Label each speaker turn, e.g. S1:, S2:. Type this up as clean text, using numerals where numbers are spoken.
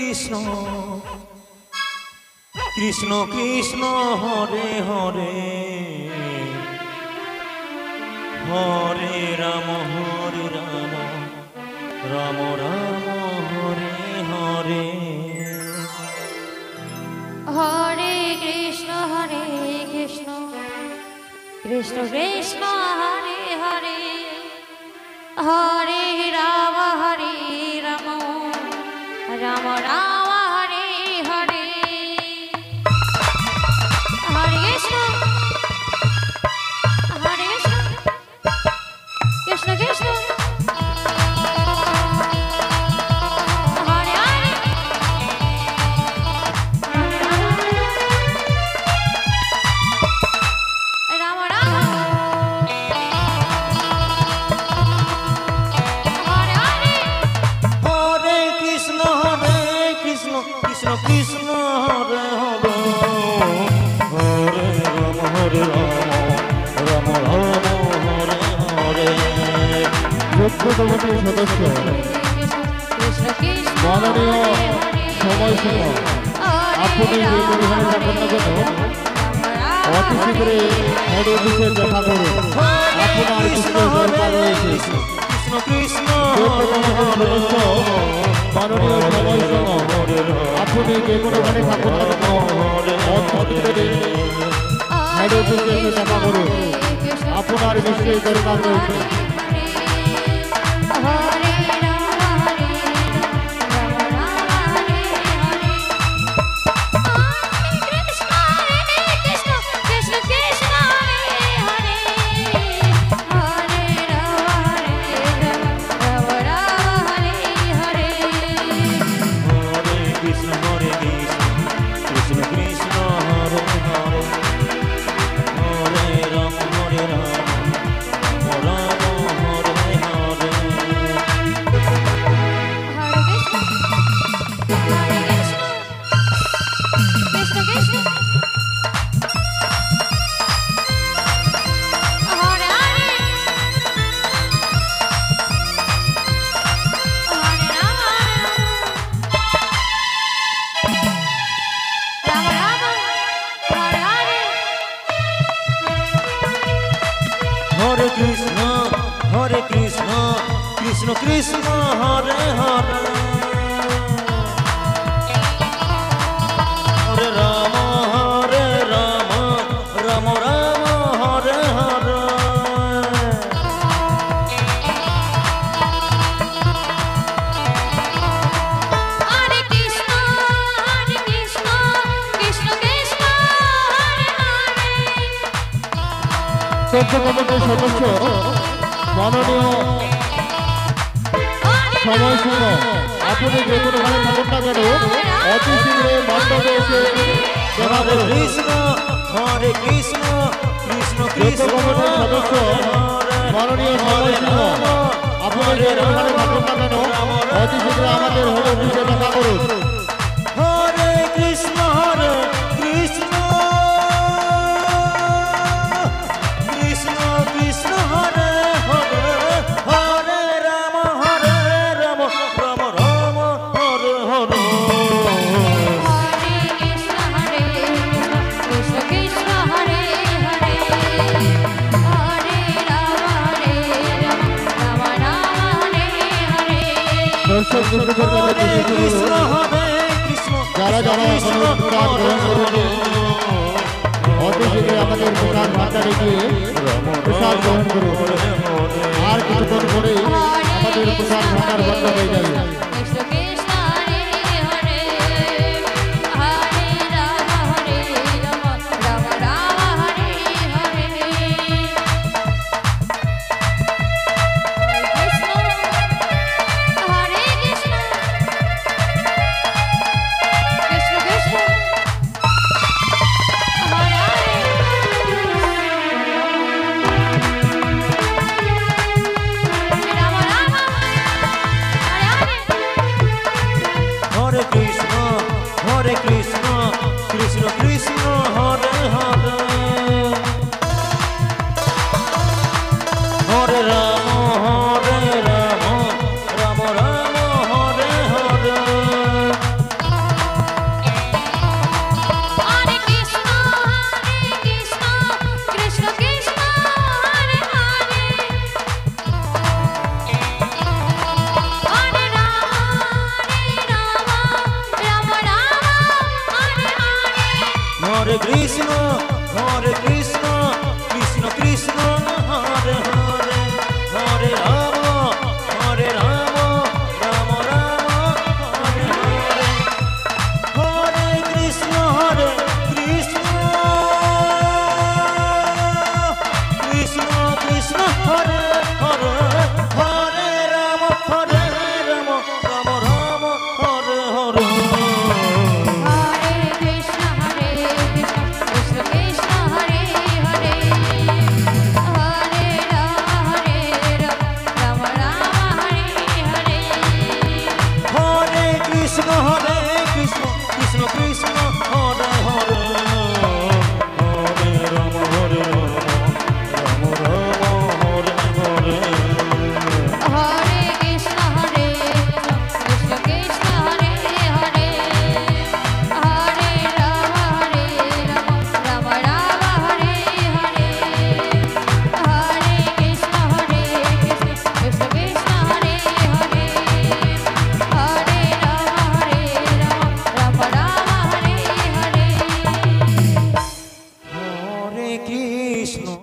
S1: কৃষ্ণ কৃষ্ণ কৃষ্ণ হরে হরে হরে রাম রাম রাম হরে হরে
S2: হরে কৃষ্ণ কৃষ্ণ কৃষ্ণ হরে হরে হরে রাম রাম রাম হরে হরে হরে কৃষ্ণ কৃষ্ণ কৃষ্ণ
S1: কৃষ্ণ হরে হরে হরে রাম রাম হরে হরে
S3: যোগ্যতমটি সদস্য মাননীয় সময়সীমা আপনি যে পরিমাণে থাকেন না কেন অতি শীঘ্রই হেড অফিসে দেখা করুন। আপনার কিছু দরকার রয়েছে।
S1: কৃষ্ণ
S3: সদস্য মাননীয় সময়সীমা আপনি যে কোনোখানে থাকুন না কেন অতি শীঘ্রই হেড অফিসে দেখা করুন। আপনার নিশ্চয়ই দরকার রয়েছে।
S1: হরে কৃষ্ণ কৃষ্ণ কৃষ্ণ হরে হরে হরে রাম রাম রাম হরে হরে
S2: হরে কৃষ্ণ কৃষ্ণ কৃষ্ণ হরে হরে
S3: সভ্য কমিটির সদস্য মাননীয় সময়সীমা আপনি যে কোনোভাবে থাকুন না কেন অতি শীঘ্রই মণ্ডপে এসে দেখা করুন।
S1: কৃষ্ণ হরে কৃষ্ণ কৃষ্ণ
S3: সভ্য
S1: কৃষ্ণ
S3: কমিটির সদস্য মাননীয় সময়সীমা আপনি যে কোনোভাবে থাকুন না কেন অতি শীঘ্রই আমাদের হেড অফিসে দেখা করুন।
S1: হরে কৃষ্ণ কৃষ্ণ কৃষ্ণ হরে হরে হরে রাম রাম রাম হরে হরে
S2: হরে কৃষ্ণ কৃষ্ণ কৃষ্ণ হরে হরে হরে রাম রাম হরে হরে
S3: দর্শক বৃন্দদের কাছে
S1: কৃষ্ণ হরে কৃষ্ণ
S3: যারা যারা এখনো প্রসাদ গ্রহণ করেছে অতি শীঘ্রই আমাদের প্রসাদ ভান্ডারে গিয়ে প্রসাদ গ্রহণ করুন। আর কিছুক্ষণ পরেই আমাদের প্রসাদ ভান্ডার বন্ধ হয়ে যাবে।
S2: কৃষ্ণ কৃষ্ণ হরে হরে হরে রাম রাম রাম হরে হরে কৃষ্ণ হরে কৃষ্ণ কৃষ্ণ কৃষ্ণ হরে রাম রাম
S1: হরে কৃষ্ণ কৃষ্ণ কৃষ্ণ হরে হরে হরে রাম রাম রাম হরে হরে কৃষ্ণ কৃষ্ণ